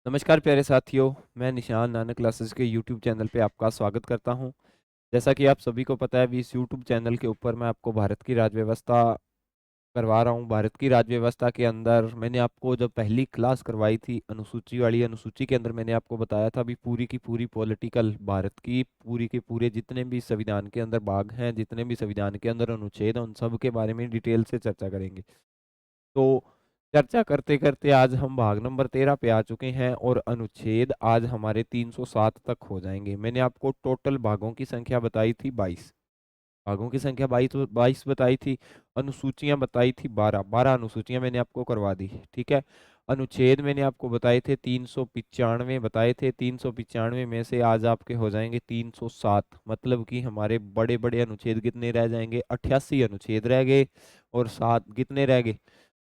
नमस्कार प्यारे साथियों, मैं निशान नानक क्लासेस के यूट्यूब चैनल पे आपका स्वागत करता हूं। जैसा कि आप सभी को पता है, अभी इस यूट्यूब चैनल के ऊपर मैं आपको भारत की राज्य व्यवस्था करवा रहा हूं। भारत की राज्य व्यवस्था के अंदर मैंने आपको जब पहली क्लास करवाई थी अनुसूची वाली, अनुसूची के अंदर मैंने आपको बताया था अभी पूरी की पूरी पॉलिटिकल भारत की पूरी के पूरे जितने भी संविधान के अंदर भाग हैं, जितने भी संविधान के अंदर अनुच्छेद हैं, उन सब के बारे में डिटेल से चर्चा करेंगे। तो चर्चा करते करते आज हम भाग नंबर 13 पे आ चुके हैं और अनुच्छेद आज हमारे 307 तक हो जाएंगे। मैंने आपको टोटल भागों की संख्या बताई थी 22। भागों की संख्या 22 बताई थी। अनुसूचियां बताई थी 12 अनुसूचियां मैंने आपको करवा दी। ठीक है। अनुच्छेद मैंने आपको बताए थे 395 बताए थे। 395 में से आज आपके हो जाएंगे 307। मतलब कि हमारे बड़े बड़े अनुच्छेद कितने रह जाएंगे? 88 अनुच्छेद रह गए और 7 कितने रह गए?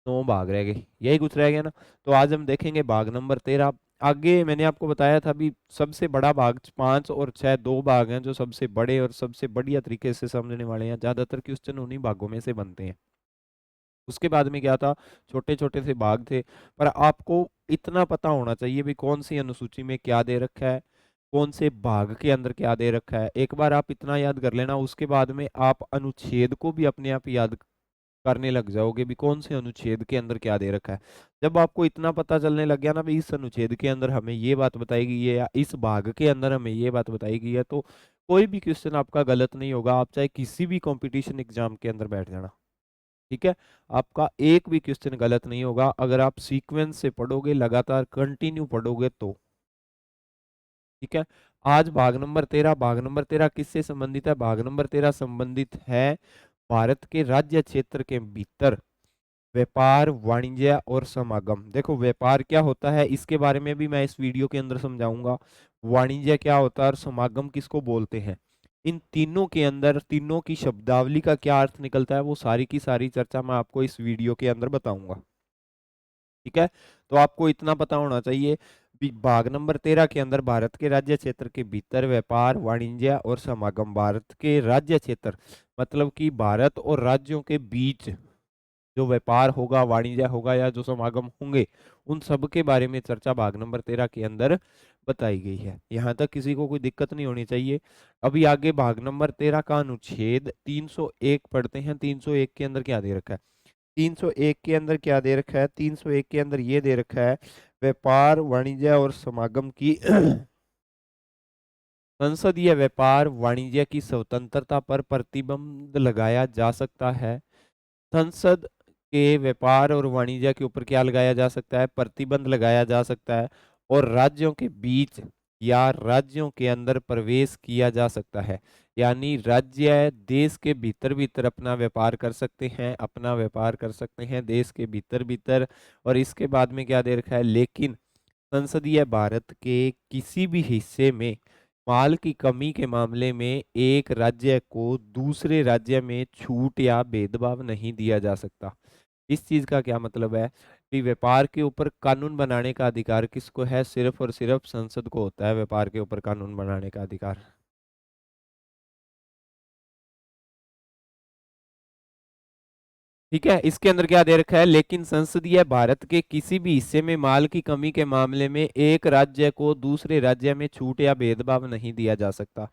9 भाग रह गए। यही कुछ रह गया ना। तो आज हम देखेंगे भाग नंबर 13। आगे मैंने आपको बताया था अभी सबसे बड़ा भाग 5 और 6 दो भाग हैं जो सबसे बड़े और सबसे बढ़िया तरीके से समझने वाले हैं। ज्यादातर क्वेश्चन उन्हीं भागों में से बनते हैं। उसके बाद में क्या था, छोटे छोटे से भाग थे। पर आपको इतना पता होना चाहिए भी कौन सी अनुसूची में क्या दे रखा है, कौन से भाग के अंदर क्या दे रखा है। एक बार आप इतना याद कर लेना, उसके बाद में आप अनुच्छेद को भी अपने आप याद करने लग जाओगे भी कौन से अनुच्छेद के अंदर क्या दे रखा है। जब आपको इतना पता चलने लग गया ना भी इस अनुच्छेद के अंदर हमें ये बात बताई गई है या इस भाग के अंदर हमें ये बात बताई गई है, तो कोई भी क्वेश्चन आपका गलत नहीं होगा। आप चाहे किसी भी कंपटीशन एग्जाम के अंदर बैठ जाना, ठीक है, आपका एक भी क्वेश्चन गलत नहीं होगा अगर आप सीक्वेंस से पढ़ोगे, लगातार कंटिन्यू पढ़ोगे तो। ठीक है। आज भाग नंबर 13 किससे संबंधित है? भाग नंबर 13 संबंधित है भारत के राज्य क्षेत्र के भीतर व्यापार, वाणिज्य और समागम। देखो व्यापार क्या होता है इसके बारे में भी मैं इस वीडियो के अंदर समझाऊंगा। वाणिज्य क्या होता है और समागम किसको बोलते हैं, इन तीनों के अंदर तीनों की शब्दावली का क्या अर्थ निकलता है, वो सारी की सारी चर्चा मैं आपको इस वीडियो के अंदर बताऊंगा। ठीक है। तो आपको इतना पता होना चाहिए भाग नंबर 13 के अंदर भारत के राज्य क्षेत्र के भीतर व्यापार, वाणिज्य और समागम। भारत के राज्य क्षेत्र मतलब कि भारत और राज्यों के बीच जो व्यापार होगा, वाणिज्य होगा या जो समागम होंगे, उन सब के बारे में चर्चा भाग नंबर 13 के अंदर बताई गई है। यहाँ तक किसी को कोई दिक्कत नहीं होनी चाहिए। अभी आगे भाग नंबर 13 का अनुच्छेद 301 पढ़ते हैं। 301 के अंदर क्या दे रखा है? 301 के अंदर क्या दे रखा है? 301 के अंदर ये दे रखा है व्यापार, वाणिज्य और समागम की संसदीय व्यापार वाणिज्य की स्वतंत्रता पर प्रतिबंध लगाया जा सकता है। संसद के व्यापार और वाणिज्य के ऊपर क्या लगाया जा सकता है? प्रतिबंध लगाया जा सकता है। और राज्यों के बीच या राज्यों के अंदर प्रवेश किया जा सकता है। यानी राज्य देश के भीतर भीतर अपना व्यापार कर सकते हैं, अपना व्यापार कर सकते हैं देश के भीतर भीतर। और इसके बाद में क्या दे रखा है, लेकिन संसदीय भारत के किसी भी हिस्से में माल की कमी के मामले में एक राज्य को दूसरे राज्य में छूट या भेदभाव नहीं दिया जा सकता। इस चीज का क्या मतलब है कि व्यापार के ऊपर कानून बनाने का अधिकार किसको है? सिर्फ और सिर्फ संसद को होता है व्यापार के ऊपर कानून बनाने का अधिकार। ठीक है। इसके अंदर क्या दे रखा है, लेकिन संसदीय भारत के किसी भी हिस्से में माल की कमी के मामले में एक राज्य को दूसरे राज्य में छूट या भेदभाव नहीं दिया जा सकता।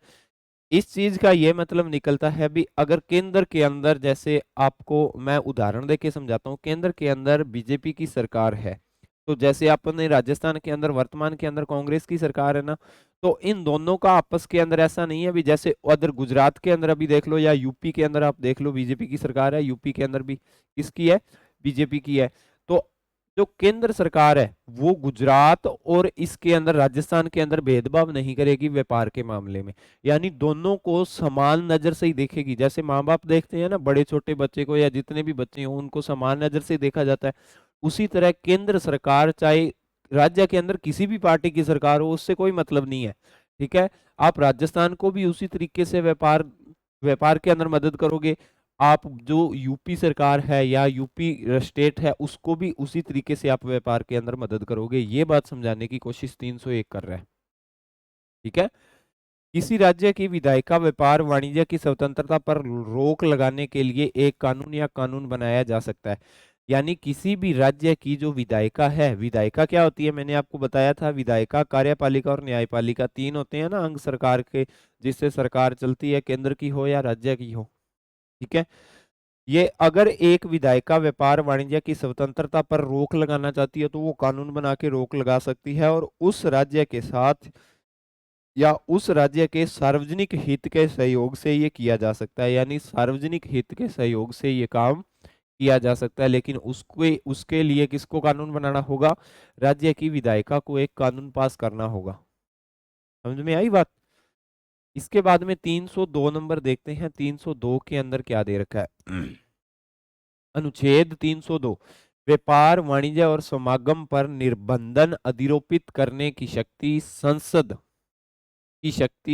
इस चीज का ये मतलब निकलता है भी अगर केंद्र के अंदर, जैसे आपको मैं उदाहरण देके समझाता हूँ, केंद्र के अंदर बीजेपी की सरकार है, तो जैसे अपने राजस्थान के अंदर वर्तमान के अंदर कांग्रेस की सरकार है ना, तो इन दोनों का आपस के अंदर ऐसा नहीं है। अभी जैसे अदर गुजरात के अंदर अभी देख लो या यूपी के अंदर आप देख लो, बीजेपी की सरकार है, यूपी के अंदर भी किसकी है? बीजेपी की है। तो जो केंद्र सरकार है वो गुजरात और इसके अंदर राजस्थान के अंदर भेदभाव नहीं करेगी व्यापार के मामले में। यानी दोनों को समान नजर से ही देखेगी। जैसे माँ बाप देखते हैं ना बड़े छोटे बच्चे को या जितने भी बच्चे हों उनको समान नजर से देखा जाता है, उसी तरह केंद्र सरकार चाहे राज्य के अंदर किसी भी पार्टी की सरकार हो उससे कोई मतलब नहीं है। ठीक है। आप राजस्थान को भी उसी तरीके से व्यापार व्यापार के अंदर मदद करोगे, आप जो यूपी सरकार है या यूपी स्टेट है उसको भी उसी तरीके से आप व्यापार के अंदर मदद करोगे। ये बात समझाने की कोशिश 301 कर रहा है। ठीक है। किसी राज्य की विधायिका व्यापार वाणिज्य की स्वतंत्रता पर रोक लगाने के लिए एक कानून या कानून बनाया जा सकता है। यानी किसी भी राज्य की जो विधायिका है, विधायिका क्या होती है, मैंने आपको बताया था, विधायिका, कार्यपालिका और न्यायपालिका, तीन होते हैं ना अंग सरकार के, जिससे सरकार चलती है, केंद्र की हो या राज्य की हो। ठीक है, ये अगर एक विधायिका व्यापार वाणिज्य की स्वतंत्रता पर रोक लगाना चाहती है तो वो कानून बना के रोक लगा सकती है, और उस राज्य के साथ या उस राज्य के सार्वजनिक हित के सहयोग से ये किया जा सकता है, यानी सार्वजनिक हित के सहयोग से ये काम किया जा सकता है। लेकिन उसके उसके लिए किसको कानून बनाना होगा, राज्य की विधायिका को एक कानून पास करना होगा। समझ में आई बात। इसके बाद में 302 नंबर देखते हैं, 302 के अंदर क्या दे रखा है। अनुच्छेद 302, व्यापार वाणिज्य और समागम पर निर्बंधन अधिरोपित करने की शक्ति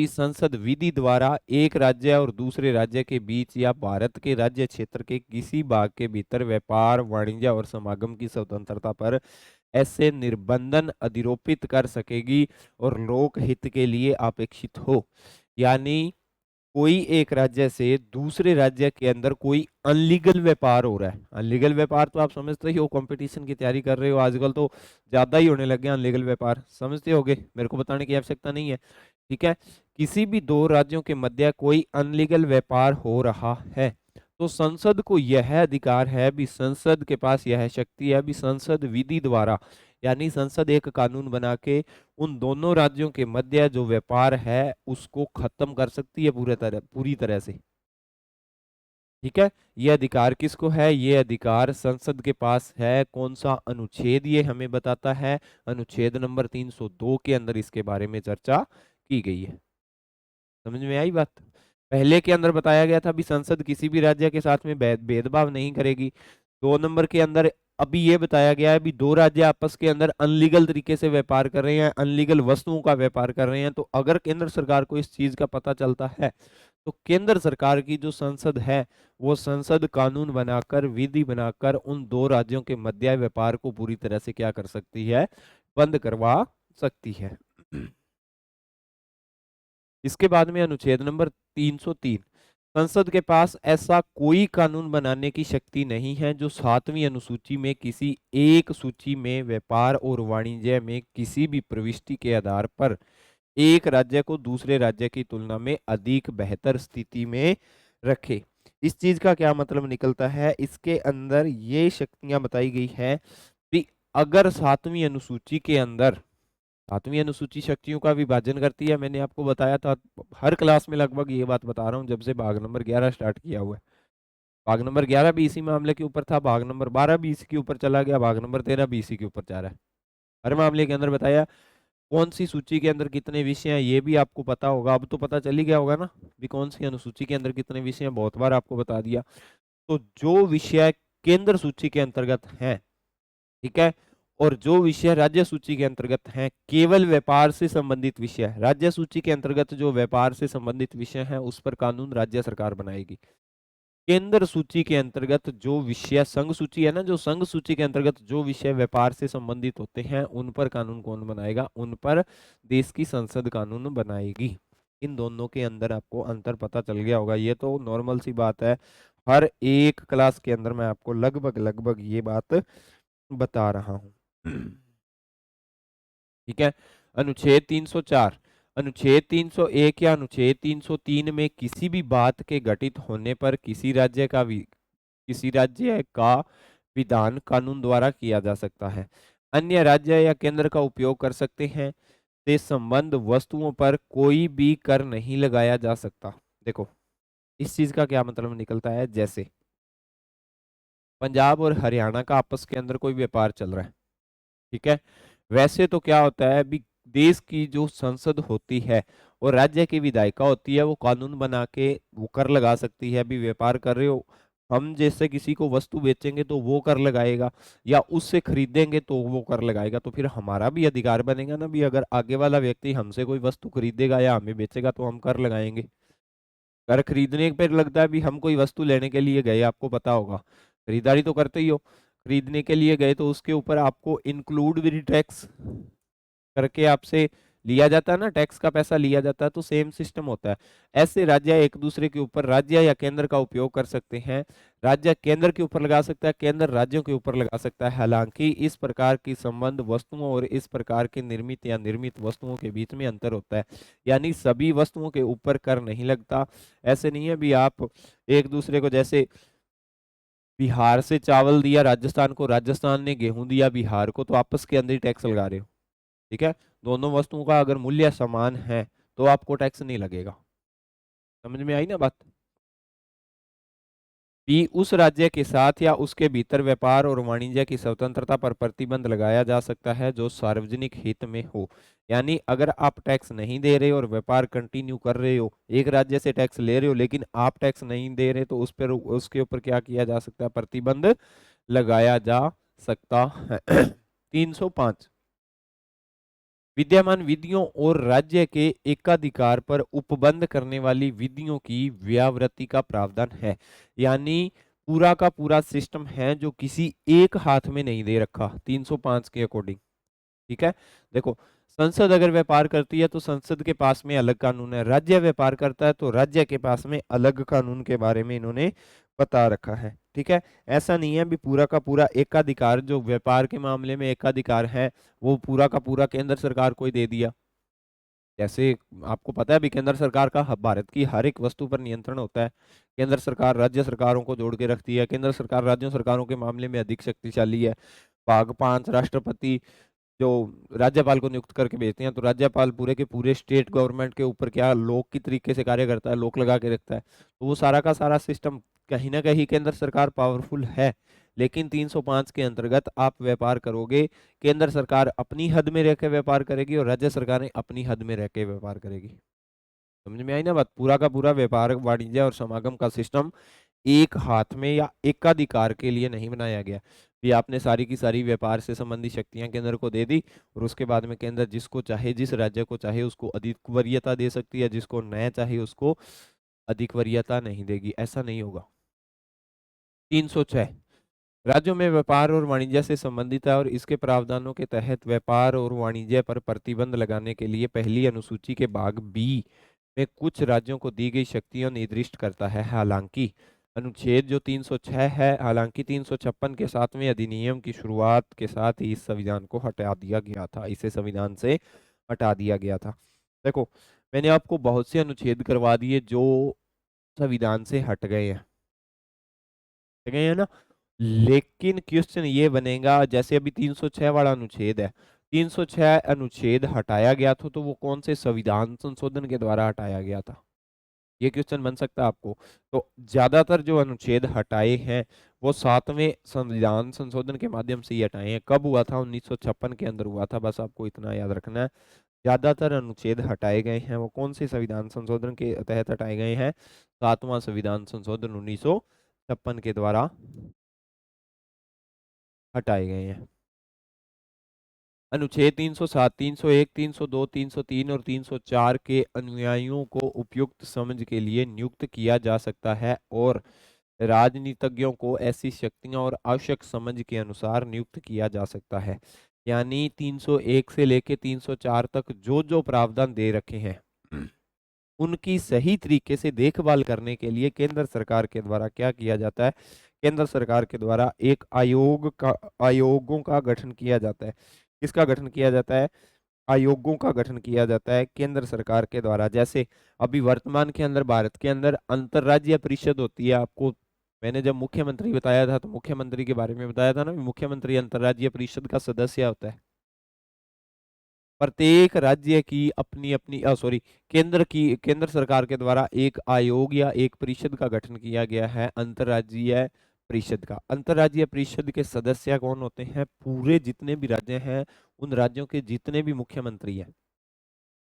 संसद विधि द्वारा एक राज्य और दूसरे राज्य के बीच या भारत के राज्य क्षेत्र के किसी भाग के भीतर व्यापार वाणिज्य और समागम की स्वतंत्रता पर ऐसे निर्बंधन अधिरोपित कर सकेगी और लोक हित के लिए अपेक्षित हो। यानी कोई एक राज्य से दूसरे राज्य के अंदर कोई अनलीगल व्यापार हो रहा है, अनलीगल व्यापार तो आप समझते ही हो, कंपटीशन की तैयारी कर रहे हो, आजकल तो ज्यादा ही होने लगे अनलीगल व्यापार, समझते होगे, मेरे को बताने की आवश्यकता नहीं है। ठीक है, किसी भी दो राज्यों के मध्य कोई अनलीगल व्यापार हो रहा है तो संसद को यह अधिकार है, भी संसद के पास यह शक्ति है, भी संसद विधि द्वारा, यानी संसद एक कानून बना के उन दोनों राज्यों के मध्य जो व्यापार है उसको खत्म कर सकती है पूरी तरह से। ठीक है, ये अधिकार किसको है, ये अधिकार संसद के पास है। कौन सा अनुच्छेद ये हमें बताता है, अनुच्छेद नंबर 302 के अंदर इसके बारे में चर्चा की गई है। समझ में आई बात। पहले के अंदर बताया गया था भी संसद किसी भी राज्य के साथ में भेदभाव नहीं करेगी। 2 नंबर के अंदर अभी ये बताया गया है भी दो राज्य आपस के अंदर अनलीगल तरीके से व्यापार कर रहे हैं, अनलीगल वस्तुओं का व्यापार कर रहे हैं, तो अगर केंद्र सरकार को इस चीज का पता चलता है तो केंद्र सरकार की जो संसद है वो संसद कानून बनाकर, विधि बनाकर उन दो राज्यों के मध्य व्यापार को पूरी तरह से क्या कर सकती है, बंद करवा सकती है। इसके बाद में अनुच्छेद नंबर 303, संसद के पास ऐसा कोई कानून बनाने की शक्ति नहीं है जो 7वीं अनुसूची में किसी एक सूची में व्यापार और वाणिज्य में किसी भी प्रविष्टि के आधार पर एक राज्य को दूसरे राज्य की तुलना में अधिक बेहतर स्थिति में रखे। इस चीज का क्या मतलब निकलता है, इसके अंदर ये शक्तियां बताई गई है कि अगर 7वीं अनुसूची शक्तियों का विभाजन करती है, मैंने आपको बताया था, हर क्लास में लगभग ये बात बता रहा हूँ जब से भाग नंबर 11 स्टार्ट किया हुआ है। भाग नंबर 11 भी इसी मामले के ऊपर था, भाग नंबर 12 भी इसी के ऊपर चला गया, भाग नंबर 13 भी इसी के ऊपर जा रहा है। हर मामले के अंदर बताया कौन सी सूची के अंदर कितने विषय हैं, ये भी आपको पता होगा, अब तो पता चल ही गया होगा ना भी कौन सी अनुसूची के अंदर कितने विषय हैं, बहुत बार आपको बता दिया। तो जो विषय केंद्र सूची के अंतर्गत हैं, ठीक है, और जो विषय राज्य सूची के अंतर्गत हैं, केवल व्यापार से संबंधित विषय, राज्य सूची के अंतर्गत जो व्यापार से संबंधित विषय हैं उस पर कानून राज्य सरकार बनाएगी। केंद्र सूची के अंतर्गत जो विषय, संघ सूची है ना, जो संघ सूची के अंतर्गत जो विषय व्यापार से संबंधित होते हैं उन पर कानून कौन बनाएगा, उन पर देश की संसद कानून बनाएगी। इन दोनों के अंदर आपको अंतर पता चल गया होगा, ये तो नॉर्मल सी बात है, हर एक क्लास के अंदर मैं आपको लगभग लगभग ये बात बता रहा हूँ। ठीक है, अनुच्छेद 304, अनुच्छेद 301 या अनुच्छेद 303 में किसी भी बात के घटित होने पर किसी राज्य का विधान कानून द्वारा किया जा सकता है। अन्य राज्य या केंद्र का उपयोग कर सकते हैं, से संबंध वस्तुओं पर कोई भी कर नहीं लगाया जा सकता। देखो इस चीज का क्या मतलब निकलता है, जैसे पंजाब और हरियाणा का आपस के अंदर कोई व्यापार चल रहा है, ठीक है, वैसे तो क्या होता है अभी, देश की जो संसद होती है और राज्य की विधायिका होती है वो कानून बना के वो कर लगा सकती है, अभी व्यापार कर रहे हो, हम जैसे किसी को वस्तु बेचेंगे तो वो कर लगाएगा, या उससे खरीदेंगे तो वो कर लगाएगा, तो फिर हमारा भी अधिकार बनेगा ना भी, अगर आगे वाला व्यक्ति हमसे कोई वस्तु खरीदेगा या हमें बेचेगा तो हम कर लगाएंगे। कर खरीदने पे लगता है भी, हम कोई वस्तु लेने के लिए गए, आपको पता होगा खरीदारी तो करते ही हो, खरीदने के लिए गए तो उसके ऊपर आपको इंक्लूड विद टैक्स करके आपसे लिया जाता है ना, टैक्स का पैसा लिया जाता है, तो सेम सिस्टम होता है। ऐसे राज्य एक दूसरे के ऊपर राज्य या केंद्र का उपयोग कर सकते हैं। राज्य केंद्र के ऊपर लगा सकता है, केंद्र राज्यों के ऊपर लगा सकता है। हालांकि इस प्रकार की संबंध वस्तुओं और इस प्रकार के निर्मित या निर्मित वस्तुओं के बीच में अंतर होता है। यानी सभी वस्तुओं के ऊपर कर नहीं लगता। ऐसे नहीं है भी आप एक दूसरे को, जैसे बिहार से चावल दिया राजस्थान को, राजस्थान ने गेहूं दिया बिहार को, तो आपस के अंदर ही टैक्स लगा रहे हो। ठीक है, दोनों वस्तुओं का अगर मूल्य समान है तो आपको टैक्स नहीं लगेगा। समझ में आई ना बात? कि उस राज्य के साथ या उसके भीतर व्यापार और वाणिज्य की स्वतंत्रता पर प्रतिबंध लगाया जा सकता है जो सार्वजनिक हित में हो। यानी अगर आप टैक्स नहीं दे रहे हो और व्यापार कंटिन्यू कर रहे हो, एक राज्य से टैक्स ले रहे हो लेकिन आप टैक्स नहीं दे रहे, तो उस पर उसके ऊपर क्या किया जा सकता है? प्रतिबंध लगाया जा सकता है। 305, विद्यमान विधियों और राज्य के एकाधिकार पर उपबंध करने वाली विधियों की व्यावृत्ति का प्रावधान है। यानी पूरा का पूरा सिस्टम है जो किसी एक हाथ में नहीं दे रखा 305 के अकॉर्डिंग। ठीक है, देखो, संसद अगर व्यापार करती है तो संसद के पास में अलग कानून है, राज्य व्यापार करता है तो राज्य के पास में अलग कानून के बारे में इन्होंने बता रखा है। ठीक है, ऐसा नहीं है भी पूरा का पूरा एकाधिकार, जो व्यापार के मामले में एकाधिकार है वो पूरा का पूरा केंद्र सरकार को ही दे दिया। जैसे आपको पता है भी केंद्र सरकार का भारत की हर एक वस्तु पर नियंत्रण होता है। केंद्र सरकार राज्य सरकारों को जोड़ के रखती है, केंद्र सरकार राज्य सरकारों के मामले में अधिक शक्तिशाली है। भाग 5, राष्ट्रपति जो राज्यपाल को नियुक्त करके भेजते हैं, तो राज्यपाल पूरे के पूरे स्टेट गवर्नमेंट के ऊपर क्या लोक की तरीके से कार्य करता है, लोक लगा के रखता है। तो वो सारा का सारा सिस्टम कहीं ना कहीं केंद्र सरकार पावरफुल है। लेकिन 305 के अंतर्गत आप व्यापार करोगे, केंद्र सरकार अपनी हद में रह के व्यापार करेगी और राज्य सरकारें अपनी हद में रह के व्यापार करेगी। समझ में आई ना बात? पूरा का पूरा व्यापार वाणिज्य और समागम का सिस्टम एक हाथ में या एकाधिकार के लिए नहीं बनाया गया। भी आपने सारी की सारी व्यापार से संबंधित शक्तियां केंद्र को दे दी और उसके बाद में केंद्र जिसको चाहे, जिस राज्य को चाहे उसको अधिक वरीयता दे सकती है, जिसको न चाहे उसको अधिक वरीयता नहीं देगी। ऐसा नहीं होगा। 306, राज्यों में व्यापार और वाणिज्य से संबंधित है और इसके प्रावधानों के तहत व्यापार और वाणिज्य पर प्रतिबंध लगाने के लिए पहली अनुसूची के भाग बी में कुछ राज्यों को दी गई शक्तियां निर्दिष्ट करता है। हालांकि अनुच्छेद जो 306 है, हालांकि 356 के 7वें अधिनियम की शुरुआत के साथ ही इस संविधान को हटा दिया गया था, इसे संविधान से हटा दिया गया था। देखो, मैंने आपको बहुत से अनुच्छेद करवा दिए जो संविधान से हट गए हैं, हट गए हैं ना। लेकिन क्वेश्चन ये बनेगा, जैसे अभी 306 वाला अनुच्छेद है, 306 अनुच्छेद हटाया गया था तो वो कौन से संविधान संशोधन के द्वारा हटाया गया था? ये क्वेश्चन बन सकता है आपको। तो ज्यादातर जो अनुच्छेद हटाए हैं वो 7वें संविधान संशोधन के माध्यम से ही हटाए हैं। कब हुआ था? 1956 के अंदर हुआ था, बस आपको इतना याद रखना है। ज्यादातर अनुच्छेद हटाए गए हैं वो कौन से संविधान संशोधन के तहत हटाए गए हैं? 7वां संविधान संशोधन 1956 के द्वारा हटाए गए हैं। अनुच्छेद 307, 301, 302, 303 और 304 के अनुयायियों को उपयुक्त समझ के लिए नियुक्त किया जा सकता है और राजनीतिज्ञों को ऐसी शक्तियां और आवश्यक समझ के अनुसार नियुक्त किया जा सकता है। यानी 301 से लेके 304 तक जो जो प्रावधान दे रखे हैं उनकी सही तरीके से देखभाल करने के लिए केंद्र सरकार के द्वारा क्या किया जाता है? केंद्र सरकार के द्वारा एक आयोगों का गठन किया जाता है। किसका गठन किया जाता है? आयोगों का गठन किया जाता है केंद्र सरकार के द्वारा। जैसे अभी वर्तमान के अंदर भारत के अंदर अंतरराज्यीय परिषद होती है। आपको मैंने जब मुख्यमंत्री बताया था तो मुख्यमंत्री के बारे में बताया था ना, मुख्यमंत्री अंतरराज्यीय परिषद का सदस्य होता है। प्रत्येक राज्य की अपनी अपनी सॉरी, केंद्र सरकार के द्वारा एक आयोग या एक परिषद का गठन किया गया है, अंतरराज्यीय परिषद का। अंतरराज्यीय परिषद के सदस्य कौन होते हैं? पूरे जितने भी राज्य हैं उन राज्यों के जितने भी मुख्यमंत्री हैं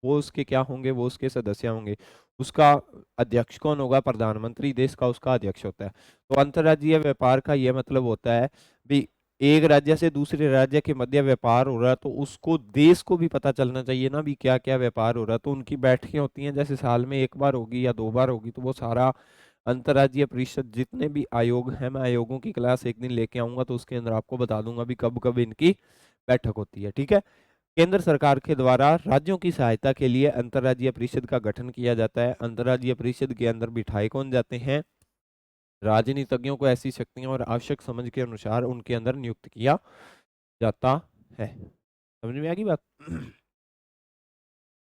वो उसके क्या होंगे? वो उसके सदस्य होंगे। उसका अध्यक्ष कौन होगा? प्रधानमंत्री देश का उसका अध्यक्ष होता है। तो अंतरराज्यीय व्यापार का यह मतलब होता है भी एक राज्य से दूसरे राज्य के मध्य व्यापार हो रहा है तो उसको, देश को भी पता चलना चाहिए ना भी क्या क्या व्यापार हो रहा है। तो उनकी बैठकें होती हैं, जैसे साल में एक बार होगी या 2 बार होगी, तो वो सारा अंतरराज्यीय परिषद जितने भी आयोग हैं, मैं आयोगों की क्लास एक दिन लेके आऊंगा तो उसके अंदर आपको बता दूंगा भी कब कब इनकी बैठक होती है। ठीक है, केंद्र सरकार के द्वारा राज्यों की सहायता के लिए अंतर्राज्यीय परिषद का गठन किया जाता है। अंतर्राज्यीय परिषद के अंदर बिठाए कौन जाते हैं? राजनीतिज्ञों को ऐसी शक्तियां और आवश्यक समझ के अनुसार उनके अंदर नियुक्त किया जाता है। समझ में आ गई बात?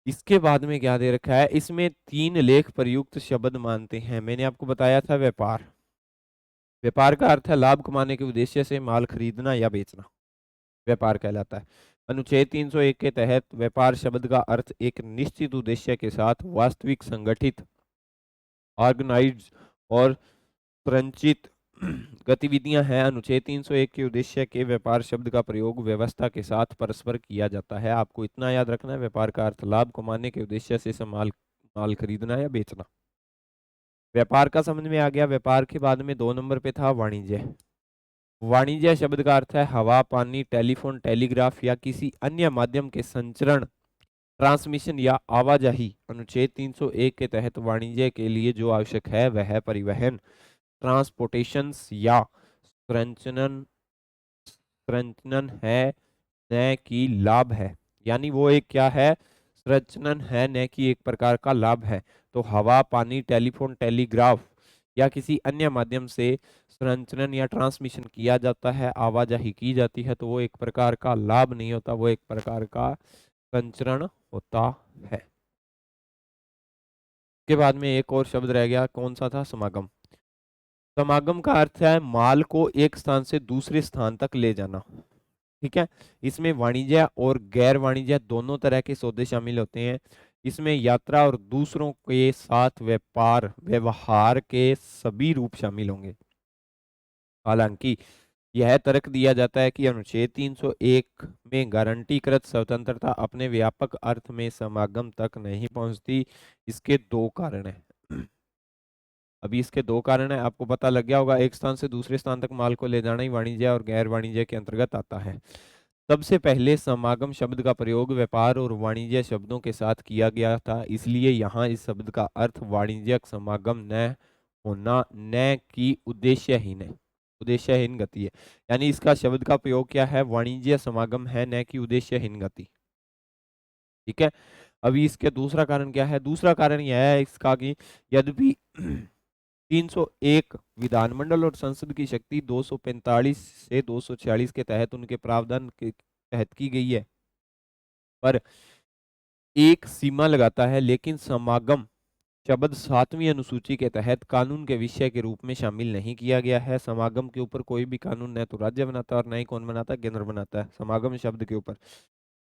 इसके बाद में क्या दे रखा है? इसमें 3 लेख प्रयुक्त शब्द मानते हैं। मैंने आपको बताया था व्यापार। व्यापार का अर्थ है लाभ कमाने के उद्देश्य से माल खरीदना या बेचना, व्यापार कहलाता है। अनुच्छेद 301 के तहत व्यापार शब्द का अर्थ एक निश्चित उद्देश्य के साथ वास्तविक, संगठित, ऑर्गेनाइज्ड और संरचित गतिविधियां हैं। अनुच्छेद 301 के उद्देश्य के व्यापार शब्द का प्रयोग व्यवस्था के साथ परस्पर किया जाता है। आपको इतना याद रखना है, व्यापार का अर्थ लाभ कमाने के उद्देश्य से माल खरीदना या बेचना। व्यापार का समझ में आ गया। व्यापार के बाद में 2 नंबर पे था वाणिज्य। वाणिज्य शब्द का अर्थ है हवा, पानी, टेलीफोन, टेलीग्राफ या किसी अन्य माध्यम के संचरण, ट्रांसमिशन या आवाजाही। अनुच्छेद 301 के तहत वाणिज्य के लिए जो आवश्यक है वह है परिवहन, ट्रांसपोर्टेशन या संचरण है, न कि लाभ है। यानी वो एक क्या है? संचरण है, न कि एक प्रकार का लाभ है। तो हवा, पानी, टेलीफोन, टेलीग्राफ या किसी अन्य माध्यम से संचरण या ट्रांसमिशन किया जाता है, आवाजाही की जाती है, तो वो एक प्रकार का लाभ नहीं होता, वो एक प्रकार का संचरण होता है। के बाद में एक और शब्द रह गया, कौन सा था? समागम। समागम का अर्थ है माल को एक स्थान से दूसरे स्थान तक ले जाना। ठीक है, इसमें वाणिज्य और गैर वाणिज्य दोनों तरह के सौदे शामिल होते हैं। इसमें यात्रा और दूसरों के साथ व्यापार व्यवहार के सभी रूप शामिल होंगे। हालांकि यह तर्क दिया जाता है कि अनुच्छेद 301 में गारंटीकृत स्वतंत्रता अपने व्यापक अर्थ में समागम तक नहीं पहुंचती। इसके 2 कारण हैं। अभी इसके 2 कारण है, आपको पता लग गया होगा। एक स्थान से दूसरे स्थान तक माल को ले जाना ही वाणिज्य और गैर वाणिज्य के अंतर्गत आता है। सबसे पहले समागम शब्द का प्रयोग व्यापार और वाणिज्य शब्दों के साथ किया गया था, इसलिए यहाँ इस शब्द का अर्थ वाणिज्यिक समागम न होना, न कि उद्देश्यहीन है, उद्देश्यहीन गति है। यानी इसका शब्द का प्रयोग क्या है? वाणिज्य समागम है, न कि उद्देश्यहीन गति। ठीक है, अभी इसके दूसरा कारण क्या है? दूसरा कारण यह है इसका कि यद्यपि 301 विधानमंडल और संसद की शक्ति 245 से 246 के तहत उनके प्रावधान के तहत की गई है, पर एक सीमा लगाता है। लेकिन समागम शब्द 7वीं अनुसूची के तहत कानून के विषय के रूप में शामिल नहीं किया गया है। समागम के ऊपर कोई भी कानून न तो राज्य बनाता है और न ही कौन बनाता है? केंद्र बनाता है समागम शब्द के ऊपर।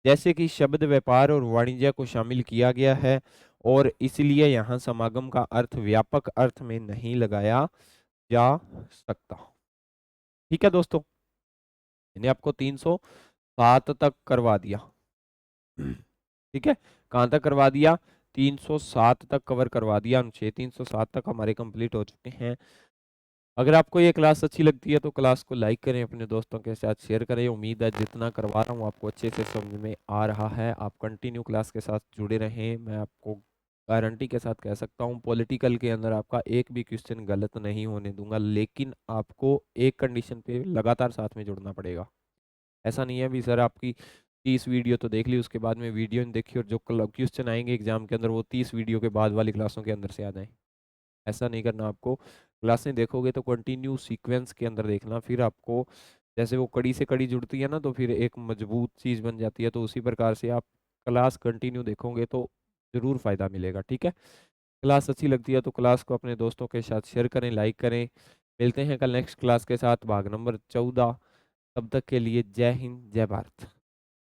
जैसे कि शब्द व्यापार और वाणिज्य को शामिल किया गया है और इसलिए यहाँ समागम का अर्थ व्यापक अर्थ में नहीं लगाया जा सकता। ठीक है दोस्तों, मैंने आपको 307 तक करवा दिया। ठीक है, कहां तक करवा दिया? 307 तक कवर करवा दिया। अनुच्छेद 307 तक हमारे कंप्लीट हो चुके हैं। अगर आपको ये क्लास अच्छी लगती है तो क्लास को लाइक करें, अपने दोस्तों के साथ शेयर करें। उम्मीद है जितना करवा रहा हूँ आपको अच्छे से समझ में आ रहा है। आप कंटिन्यू क्लास के साथ जुड़े रहें। मैं आपको गारंटी के साथ कह सकता हूँ पॉलिटिकल के अंदर आपका एक भी क्वेश्चन गलत नहीं होने दूंगा, लेकिन आपको एक कंडीशन पे लगातार साथ में जुड़ना पड़ेगा। ऐसा नहीं है भी सर आपकी 30 वीडियो तो देख ली, उसके बाद में वीडियो नहीं देखी और जो क्वेश्चन आएंगे एग्जाम के अंदर वो 30 वीडियो के बाद वाली क्लासों के अंदर से आ जाए। ऐसा नहीं करना आपको। क्लासें देखोगे तो कंटिन्यू सीक्वेंस के अंदर देखना, फिर आपको जैसे वो कड़ी से कड़ी जुड़ती है ना, तो फिर एक मजबूत चीज़ बन जाती है। तो उसी प्रकार से आप क्लास कंटिन्यू देखोगे तो ज़रूर फ़ायदा मिलेगा। ठीक है, क्लास अच्छी लगती है तो क्लास को अपने दोस्तों के साथ शेयर करें, लाइक करें। मिलते हैं कल नेक्स्ट क्लास के साथ, भाग नंबर 14। तब तक के लिए जय हिंद, जय भारत।